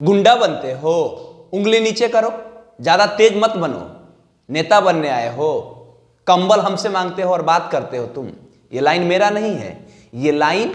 गुंडा बनते हो, उंगली नीचे करो, ज्यादा तेज मत बनो, नेता बनने आए हो, कंबल हमसे मांगते हो और बात करते हो तुम। ये लाइन मेरा नहीं है, ये लाइन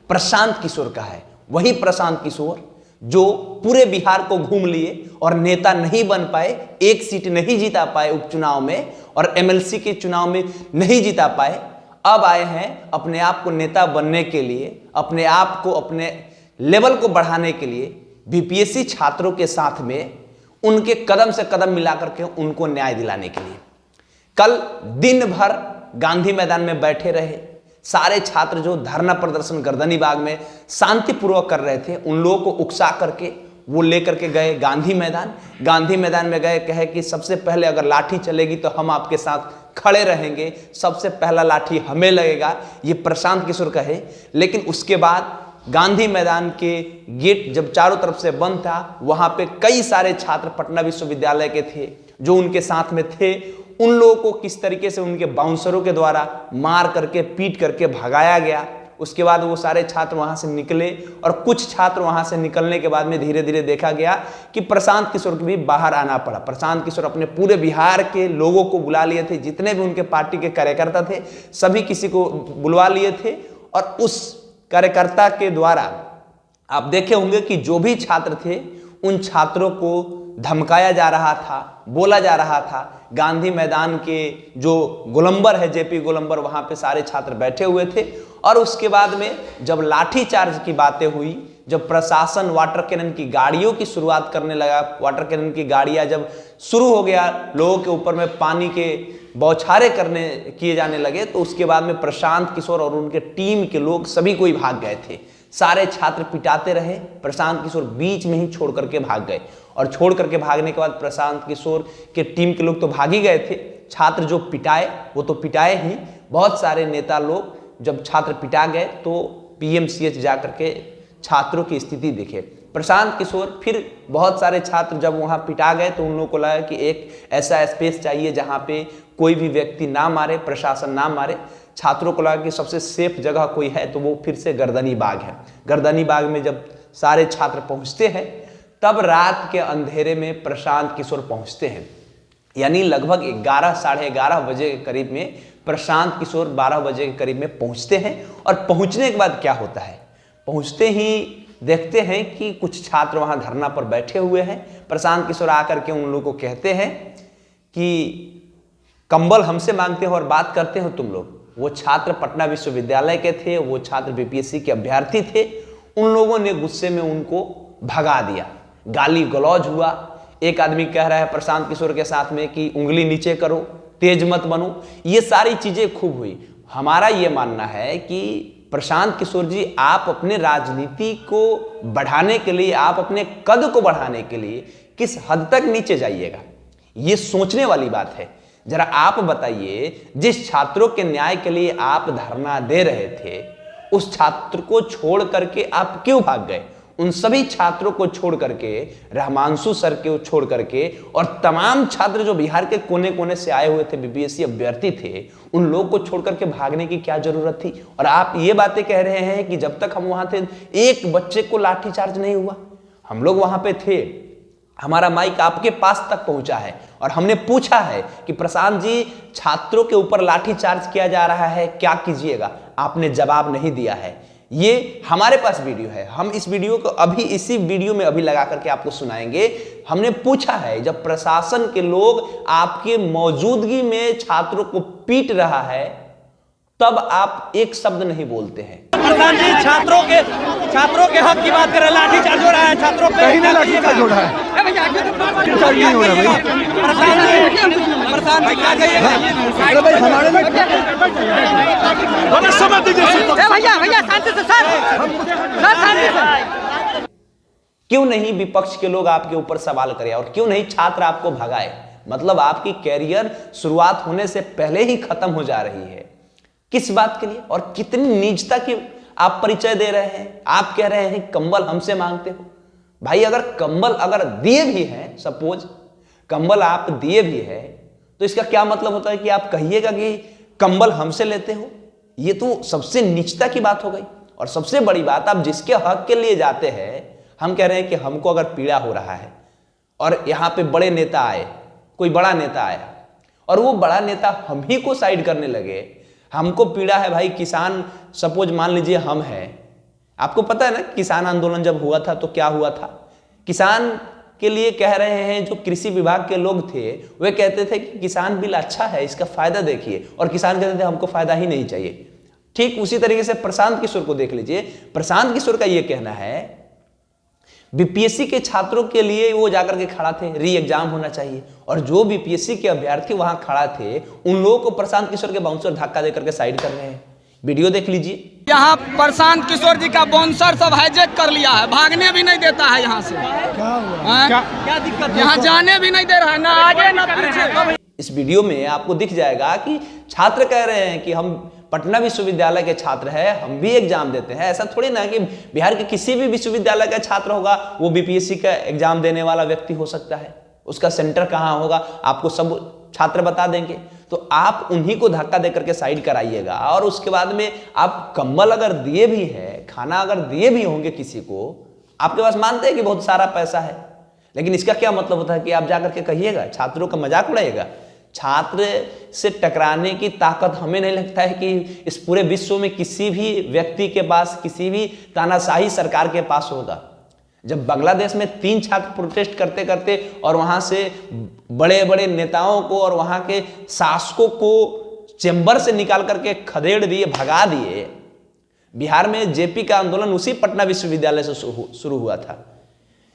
प्रशांत किशोर का है। वही प्रशांत किशोर जो पूरे बिहार को घूम लिए और नेता नहीं बन पाए, एक सीट नहीं जीता पाए उपचुनाव में और एमएलसी के चुनाव में नहीं जीता पाए, अब आए हैं अपने आप को नेता बनने के लिए, अपने आप को अपने लेवल को बढ़ाने के लिए बीपीएससी छात्रों के साथ में उनके कदम से कदम मिलाकर के उनको न्याय दिलाने के लिए। कल दिन भर गांधी मैदान में बैठे रहे सारे छात्र जो धरना प्रदर्शन गर्दनी बाग में शांतिपूर्वक कर रहे थे, उन लोगों को उकसा करके वो लेकर के गए गांधी मैदान में गए, कहे कि सबसे पहले अगर लाठी चलेगी तो हम आपके साथ खड़े रहेंगे, सबसे पहला लाठी हमें लगेगा, ये प्रशांत किशोर कहे। लेकिन उसके बाद गांधी मैदान के गेट जब चारों तरफ से बंद था, वहां पे कई सारे छात्र पटना विश्वविद्यालय के थे जो उनके साथ में थे, उन लोगों को किस तरीके से उनके बाउंसरों के द्वारा मार करके पीट करके भगाया गया। उसके बाद वो सारे छात्र वहां से निकले और कुछ छात्र वहां से निकलने के बाद में धीरे धीरे देखा गया कि प्रशांत किशोर को भी बाहर आना पड़ा। प्रशांत किशोर अपने पूरे बिहार के लोगों को बुला लिए थे, जितने भी उनके पार्टी के कार्यकर्ता थे सभी किसी को बुलवा लिए थे और उस कार्यकर्ता के द्वारा आप देखे होंगे कि जो भी छात्र थे उन छात्रों को धमकाया जा रहा था, बोला जा रहा था। गांधी मैदान के जो गोलंबर है, जेपी गोलंबर, वहां पे सारे छात्र बैठे हुए थे और उसके बाद में जब लाठी चार्ज की बातें हुई, जब प्रशासन वाटर कैनन की गाड़ियों की शुरुआत करने लगा, वाटर कैनन की गाड़ियां जब शुरू हो गया, लोगों के ऊपर में पानी के बौछारे किए जाने लगे, तो उसके बाद में प्रशांत किशोर और उनके टीम के लोग सभी कोई भाग गए थे। सारे छात्र पिटाते रहे, प्रशांत किशोर बीच में ही छोड़ करके भाग गए और छोड़ करके भागने के बाद प्रशांत किशोर के टीम के लोग तो भाग ही गए थे, छात्र जो पिटाए वो तो पिटाए ही। बहुत सारे नेता लोग जब छात्र पिटा गए तो पीएमसीएच जाकर के छात्रों की स्थिति देखे। प्रशांत किशोर फिर बहुत सारे छात्र जब वहां पिटा गए तो उन लोगों को लगा कि एक ऐसा स्पेस चाहिए जहां पे कोई भी व्यक्ति ना मारे, प्रशासन ना मारे। छात्रों को लगा कि सबसे सेफ जगह कोई है तो वो फिर से गर्दनी बाग है। गर्दनी बाग में जब सारे छात्र पहुंचते हैं तब रात के अंधेरे में प्रशांत किशोर पहुंचते हैं, यानी लगभग 11 साढ़े 11 बजे के करीब में प्रशांत किशोर 12 बजे के करीब में पहुंचते हैं। और पहुंचने के बाद क्या होता है, पहुंचते ही देखते हैं कि कुछ छात्र वहां धरना पर बैठे हुए हैं। प्रशांत किशोर आकर के उन लोगों को कहते हैं कि कंबल हमसे मांगते हो और बात करते हो तुम लोग। वो छात्र पटना विश्वविद्यालय के थे, वो छात्र बीपीएससी के अभ्यर्थी थे। उन लोगों ने गुस्से में उनको भगा दिया, गाली गलौज हुआ। एक आदमी कह रहा है प्रशांत किशोर के साथ में कि उंगली नीचे करो, तेज मत बनो। ये सारी चीजें खूब हुई। हमारा ये मानना है कि प्रशांत किशोर जी, आप अपने राजनीति को बढ़ाने के लिए, आप अपने कद को बढ़ाने के लिए किस हद तक नीचे जाइएगा, ये सोचने वाली बात है। जरा आप बताइए, जिस छात्रों के न्याय के लिए आप धरना दे रहे थे उस छात्र को छोड़ करके आप क्यों भाग गए? उन सभी छात्रों को छोड़ करके, रहमांशु सर को छोड़ करके और तमाम छात्र जो बिहार के कोने कोने से आए हुए थे, बीपीएससी अभ्यर्थी थे, उन लोग को छोड़ करके भागने की क्या जरूरत थी? और आप ये बातें कह रहे हैं कि जब तक हम वहां थे एक बच्चे को लाठीचार्ज नहीं हुआ। हम लोग वहां पे थे, हमारा माइक आपके पास तक पहुंचा है और हमने पूछा है कि प्रशांत जी, छात्रों के ऊपर लाठीचार्ज किया जा रहा है, क्या कीजिएगा? आपने जवाब नहीं दिया है। ये हमारे पास वीडियो है, हम इस वीडियो को अभी इसी वीडियो में अभी लगा करके आपको सुनाएंगे। हमने पूछा है, जब प्रशासन के लोग आपके मौजूदगी में छात्रों को पीट रहा है तब आप एक शब्द नहीं बोलते हैं। प्रधान जी, छात्रों के हक की बात कर रहे हैं, लाठीचार्ज हो रहा है छात्रों पे। कहीं ना लाठीचार्ज हो रहा है, लाठीचार्ज नहीं हो रहा भाई। प्रशांत जी क्या कहिएगा? अरे भाई हमारे में समझ दीजिए भैया शांति से सर शांति से। क्यों नहीं विपक्ष के लोग आपके ऊपर सवाल करें और क्यों नहीं छात्र आपको भगाए? मतलब आपकी कैरियर शुरुआत होने से पहले ही खत्म हो जा रही है। किस बात के लिए और कितनी नीचता की आप परिचय दे रहे हैं? आप कह रहे हैं कंबल हमसे मांगते हो। भाई अगर कंबल अगर दिए भी हैं, सपोज कंबल आप दिए भी है, तो इसका क्या मतलब होता है कि आप कहिएगा कि कंबल हमसे लेते हो? ये तो सबसे नीचता की बात हो गई। और सबसे बड़ी बात, आप जिसके हक के लिए जाते हैं, हम कह रहे हैं कि हमको अगर पीड़ा हो रहा है और यहाँ पे बड़े नेता आए, कोई बड़ा नेता आया और वो बड़ा नेता हम ही को साइड करने लगे, हमको पीड़ा है भाई, किसान सपोज मान लीजिए हम हैं, आपको पता है ना किसान आंदोलन जब हुआ था तो क्या हुआ था, किसान के लिए कह रहे हैं जो कृषि विभाग के लोग थे वे कहते थे कि किसान बिल अच्छा है, इसका फायदा देखिए, और किसान कहते थे हमको फायदा ही नहीं चाहिए। ठीक उसी तरीके से प्रशांत किशोर को देख लीजिए, प्रशांत किशोर का यह कहना है बीपीएससी के छात्रों के लिए वो जाकर के खड़ा थे, री एग्जाम होना चाहिए, और जो बीपीएससी के अभ्यर्थी वहां खड़ा थे उन लोगों को प्रशांत किशोर के बाउंसर धक्का देकर के साइड कर रहे हैं। वीडियो देख लीजिए। यहाँ प्रशांत किशोर जी का बाउंसर सब हाईजैक कर लिया है, भागने भी नहीं देता है यहाँ से। क्या दिक्कत? यहाँ जाने भी नहीं दे रहा है, ना आगे ना पीछे। इस वीडियो में आपको दिख जाएगा कि छात्र कह रहे हैं कि हम पटना विश्वविद्यालय के छात्र हैं, हम भी एग्जाम देते हैं। ऐसा थोड़ी ना कि बिहार के किसी भी विश्वविद्यालय का छात्र होगा वो बीपीएससी का एग्जाम देने वाला व्यक्ति हो सकता है, उसका सेंटर कहाँ होगा आपको सब छात्र बता देंगे। तो आप उन्हीं को धक्का देकर के साइड कराइएगा, और उसके बाद में आप कंबल अगर दिए भी है, खाना अगर दिए भी होंगे किसी को, आपके पास मानते हैं कि बहुत सारा पैसा है, लेकिन इसका क्या मतलब होता है कि आप जाकर के कहिएगा, छात्रों का मजाक उड़ाइएगा। छात्र से टकराने की ताकत हमें नहीं लगता है कि इस पूरे विश्व में किसी भी व्यक्ति के पास, किसी भी तानाशाही सरकार के पास होगा। जब बांग्लादेश में 3 छात्र प्रोटेस्ट करते करते और वहां से बड़े बड़े नेताओं को और वहां के शासकों को चेंबर से निकाल करके खदेड़ दिए, भगा दिए। बिहार में जेपी का आंदोलन उसी पटना विश्वविद्यालय से शुरू हुआ था।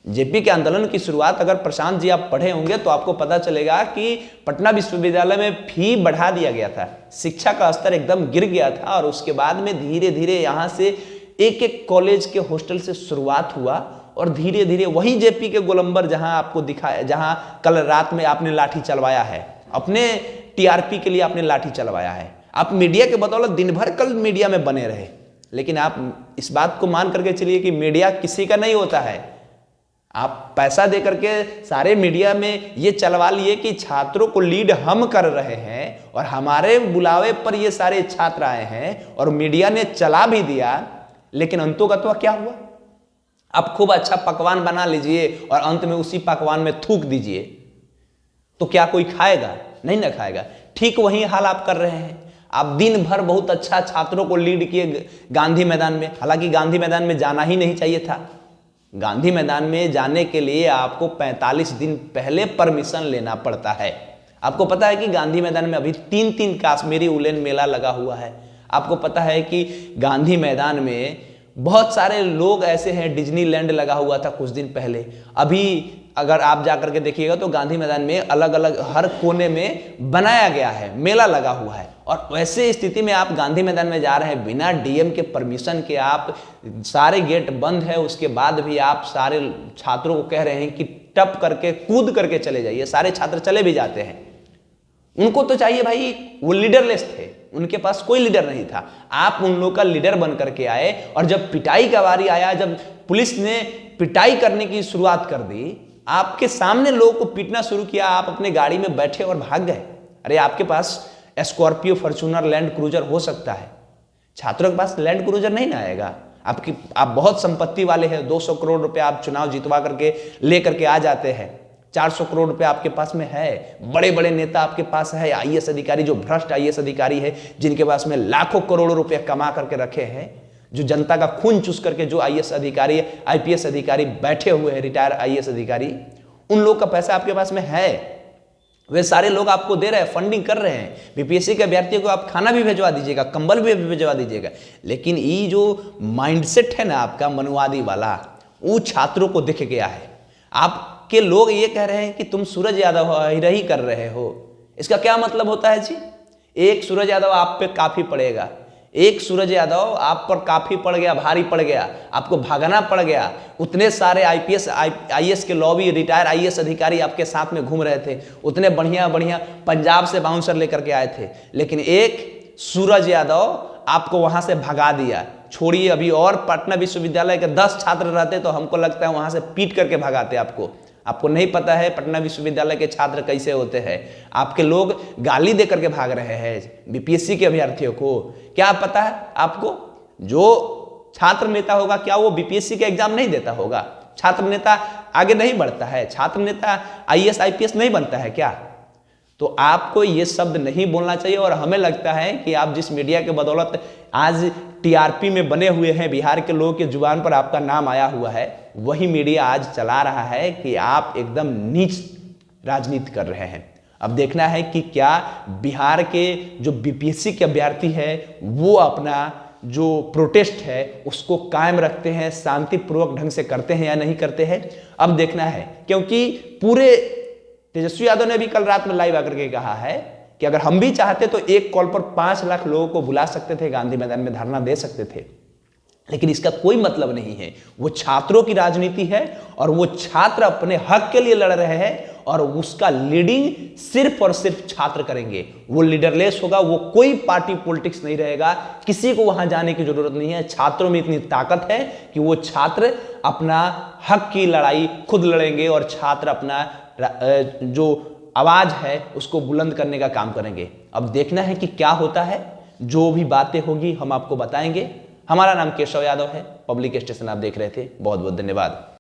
जेपी के आंदोलन की शुरुआत अगर प्रशांत जी आप पढ़े होंगे तो आपको पता चलेगा कि पटना विश्वविद्यालय में फी बढ़ा दिया गया था, शिक्षा का स्तर एकदम गिर गया था, और उसके बाद में धीरे धीरे यहाँ से एक एक कॉलेज के हॉस्टल से शुरुआत हुआ, और धीरे धीरे वही जेपी के गोलंबर जहां आपको दिखाया, जहां कल रात में आपने लाठी चलवाया है, अपने टीआरपी के लिए आपने लाठी चलवाया है। आप मीडिया के बदौलत दिन भर कल मीडिया में बने रहे, लेकिन आप इस बात को मान करके चलिए कि मीडिया किसी का नहीं होता है। आप पैसा दे करके सारे मीडिया में ये चलवा लिए कि छात्रों को लीड हम कर रहे हैं, और हमारे बुलावे पर ये सारे छात्र आए हैं, और मीडिया ने चला भी दिया, लेकिन अंतोगत्वा क्या हुआ? आप खूब अच्छा पकवान बना लीजिए और अंत में उसी पकवान में थूक दीजिए, तो क्या कोई खाएगा? नहीं ना खाएगा। ठीक वही हाल आप कर रहे हैं। आप दिन भर बहुत अच्छा छात्रों को लीड किए गांधी मैदान में, हालांकि गांधी मैदान में जाना ही नहीं चाहिए था। गांधी मैदान में जाने के लिए आपको 45 दिन पहले परमिशन लेना पड़ता है। आपको पता है कि गांधी मैदान में अभी 3 काश्मीरी उलेन मेला लगा हुआ है। आपको पता है कि गांधी मैदान में बहुत सारे लोग ऐसे हैं, डिज्नीलैंड लगा हुआ था कुछ दिन पहले। अभी अगर आप जाकर के देखिएगा तो गांधी मैदान में अलग अलग हर कोने में बनाया गया है, मेला लगा हुआ है, और वैसे स्थिति में आप गांधी मैदान में जा रहे हैं बिना डीएम के परमिशन के, आप सारे गेट बंद है, उसके बाद भी आप सारे छात्रों को कह रहे हैं कि टप करके कूद करके चले जाइए। सारे छात्र चले भी जाते हैं। उनको तो चाहिए भाई, वो लीडरलेस थे, उनके पास कोई लीडर नहीं था। आप उन लोग का लीडर बन करके आए, और जब पिटाई का बारी आया, जब पुलिस ने पिटाई करने की शुरुआत कर दी, आपके सामने लोगों को पीटना शुरू किया, आप अपने गाड़ी में बैठे और भाग गए। अरे आपके पास स्कॉर्पियो, फॉर्च्यूनर, लैंड क्रूजर हो सकता है, छात्रों के पास लैंड क्रूजर नहीं ना आएगा। आप बहुत संपत्ति वाले हैं, 200 करोड़ रुपए आप चुनाव जितवा करके ले करके आ जाते हैं, 400 करोड़ रुपए आपके पास में है, बड़े बड़े नेता आपके पास है, आईएएस अधिकारी, जो भ्रष्ट आईएएस अधिकारी है, जिनके पास में लाखों करोड़ों रुपए कमा करके रखे हैं, जो जनता का खून चूस करके जो आईएएस अधिकारी, आईपीएस अधिकारी बैठे हुए हैं, रिटायर आईएएस अधिकारी, उन लोग का पैसा आपके पास में है। वे सारे लोग आपको दे रहे हैं, फंडिंग कर रहे हैं। बीपीएससी के अभ्यर्थियों को आप खाना भी भिजवा दीजिएगा, कंबल भी भिजवा दीजिएगा, लेकिन ये जो माइंडसेट है ना आपका मनुवादी वाला, वो छात्रों को दिख गया है। आपके लोग ये कह रहे हैं कि तुम सूरज यादव रही कर रहे हो। इसका क्या मतलब होता है जी? एक सूरज यादव आप पे काफी पड़ेगा, एक सूरज यादव आप पर काफी पड़ गया, भारी पड़ गया, आपको भागना पड़ गया। उतने सारे आईएएस के लॉबी, रिटायर आईएएस अधिकारी आपके साथ में घूम रहे थे, उतने बढ़िया बढ़िया पंजाब से बाउंसर लेकर के आए थे, लेकिन एक सूरज यादव आपको वहां से भगा दिया। छोड़िए, अभी और पटना विश्वविद्यालय के 10 छात्र रहते तो हमको लगता है वहां से पीट करके भगाते आपको। आपको नहीं पता है पटना विश्वविद्यालय के छात्र कैसे होते हैं। आपके लोग गाली दे करके भाग रहे हैं बीपीएससी के अभ्यर्थियों को। क्या पता है आपको? जो छात्र नेता होगा क्या वो बीपीएससी का एग्जाम नहीं देता होगा? छात्र नेता आगे नहीं बढ़ता है? छात्र नेता आईएएस आईपीएस नहीं बनता है क्या? तो आपको ये शब्द नहीं बोलना चाहिए। और हमें लगता है कि आप जिस मीडिया के बदौलत आज टीआरपी में बने हुए हैं, बिहार के लोगों की जुबान पर आपका नाम आया हुआ है, वही मीडिया आज चला रहा है कि आप एकदम नीच राजनीति कर रहे हैं। अब देखना है कि क्या बिहार के जो बीपीएससी के अभ्यर्थी है वो अपना जो प्रोटेस्ट है उसको कायम रखते हैं, शांतिपूर्वक ढंग से करते हैं या नहीं करते हैं, अब देखना है। क्योंकि पूरे तेजस्वी यादव ने भी कल रात में लाइव आकर के कहा है कि अगर हम भी चाहते तो एक कॉल पर 5 लाख लोगों को बुला सकते थे, गांधी मैदान में धरना दे सकते थे, लेकिन इसका कोई मतलब नहीं है। वो छात्रों की राजनीति है और वो छात्र अपने हक के लिए लड़ रहे हैं और उसका लीडिंग सिर्फ और सिर्फ छात्र करेंगे। वो लीडरलेस होगा, वो कोई पार्टी पॉलिटिक्स नहीं रहेगा, किसी को वहां जाने की जरूरत नहीं है। छात्रों में इतनी ताकत है कि वो छात्र अपना हक की लड़ाई खुद लड़ेंगे और छात्र अपना जो आवाज है उसको बुलंद करने का काम करेंगे। अब देखना है कि क्या होता है, जो भी बातें होगी हम आपको बताएंगे। हमारा नाम केशव यादव है, पब्लिक स्टेशन आप देख रहे थे। बहुत बहुत धन्यवाद।